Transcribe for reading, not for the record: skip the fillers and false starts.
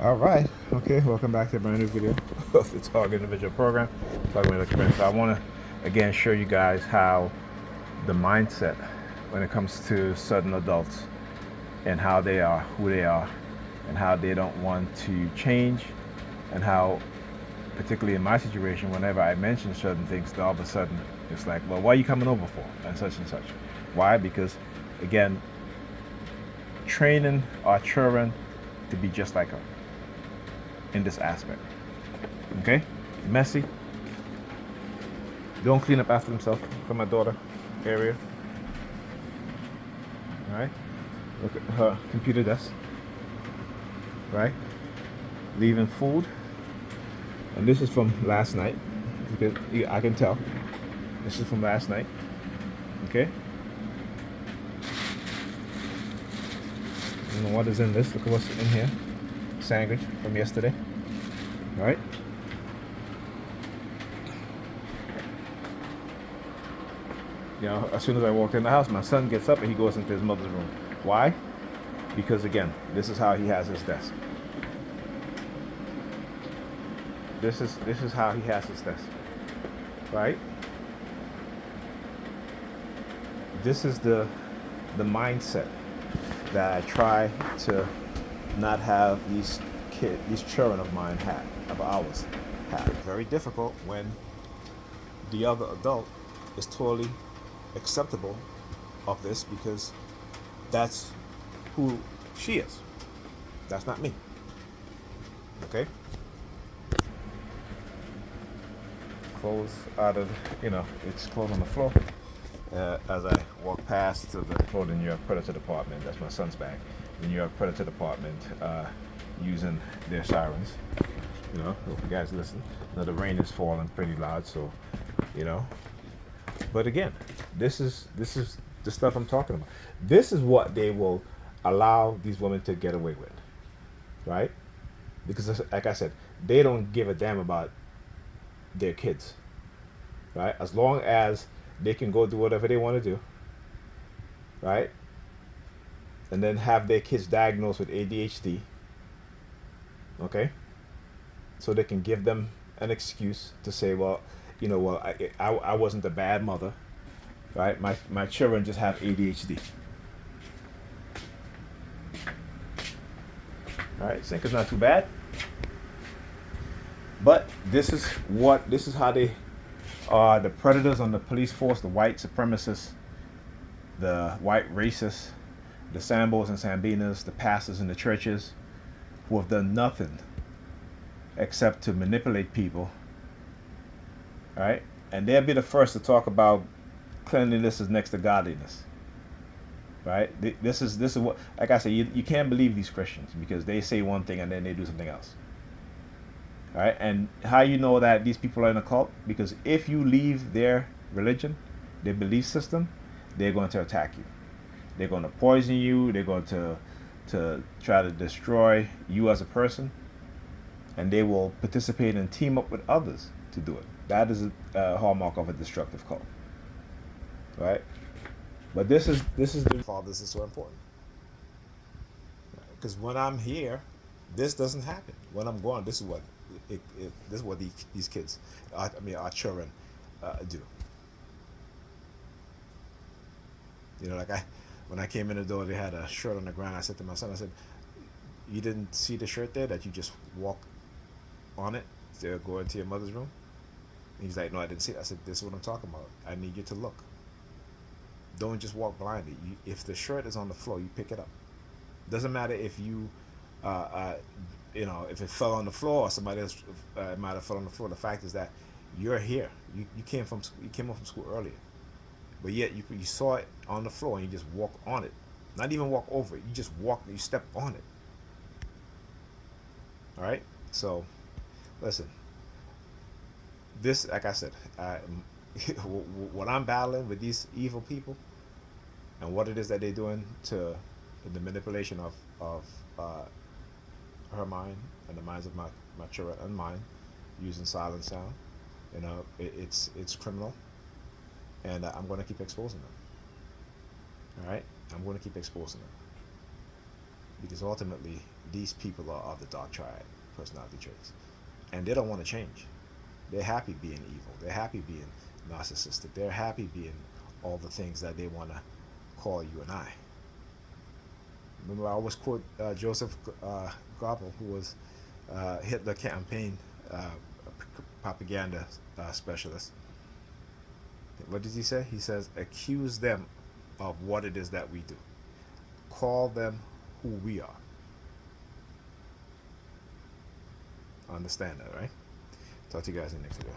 All right. Okay. Welcome back to a brand new video of the Target Individual Program. Talking about experience. So I want to again show you guys how the mindset when it comes to certain adults and how they are, who they are, and how they don't want to change, and how, particularly in my situation, whenever I mention certain things, all of a sudden it's like, well, why are you coming over for? And such and such. Why? Because, again, training our children to be just like us in this aspect. Okay? Messy. Don't clean up after themselves from my daughter area. Alright? Look at her computer desk. Right? Leaving food. And this is from last night. Because I can tell. This is from last night. Okay? I don't know what is in this. Look at what's in here. Sandwich from yesterday. Right? You know, as soon as I walked in the house, my son gets up and he goes into his mother's room. Why? Because again, this is how he has his desk. This is how he has his desk. Right? This is the mindset that I try to not have these children of mine of ours have. Very difficult when the other adult is totally acceptable of this because that's who she is. That's not me. Okay? Clothes out of, it's clothes on the floor. As I walk past to the New York Predator Department, that's my son's bag. The New York Predator Department using their sirens. Hope you guys listen. Now the rain is falling pretty loud, so But again, this is the stuff I'm talking about. This is what they will allow these women to get away with, right? Because, like I said, they don't give a damn about their kids, right? As long as they can go do whatever they want to do, right? And then have their kids diagnosed with ADHD, okay? So they can give them an excuse to say, well, I wasn't a bad mother, right? My children just have ADHD. All right, think it's not too bad. But this is how they are, the predators on the police force, the white supremacists, the white racists, the Sambos and Sambinas, the pastors in the churches, who have done nothing except to manipulate people, right? And they'll be the first to talk about cleanliness is next to godliness, right? This is what, like I said, you can't believe these Christians because they say one thing and then they do something else. All right, and how you know that these people are in a cult? Because if you leave their religion, their belief system, they're going to attack you. They're going to poison you. They're going to try to destroy you as a person, and they will participate and team up with others to do it. That is a hallmark of a destructive cult, right? But this is the fathers is so important because when I'm here, this doesn't happen. When I'm gone, this is what this is what these kids, our children, do. Like when I came in the door, they had a shirt on the ground. I said to my son, I said, "You didn't see the shirt there that you just walk on it to go into your mother's room?" And he's like, "No, I didn't see it." I said, "This is what I'm talking about. I need you to look. Don't just walk blindly. If the shirt is on the floor, you pick it up. Doesn't matter if you, if it fell on the floor or somebody else might have fell on the floor. The fact is that you're here. You came home from school earlier, but yet you saw it on the floor and you just walk on it. Not even walk over it. You just walk. You step on it. All right. So, listen. This, like I said, what I'm battling with these evil people, and what it is that they're doing to the manipulation of her mind and the minds of my children and mine, using silent sound, it's criminal, and I'm going to keep exposing them. All right, I'm going to keep exposing them because ultimately these people are of the dark triad personality traits, and they don't want to change. They're happy being evil. They're happy being narcissistic. They're happy being all the things that they want to call you and I. Remember, I always quote Joseph Goebbels, who was Hitler campaign uh, propaganda specialist. What does he say? He says, accuse them of what it is that we do. Call them who we are. Understand that, right? Talk to you guys in the next video.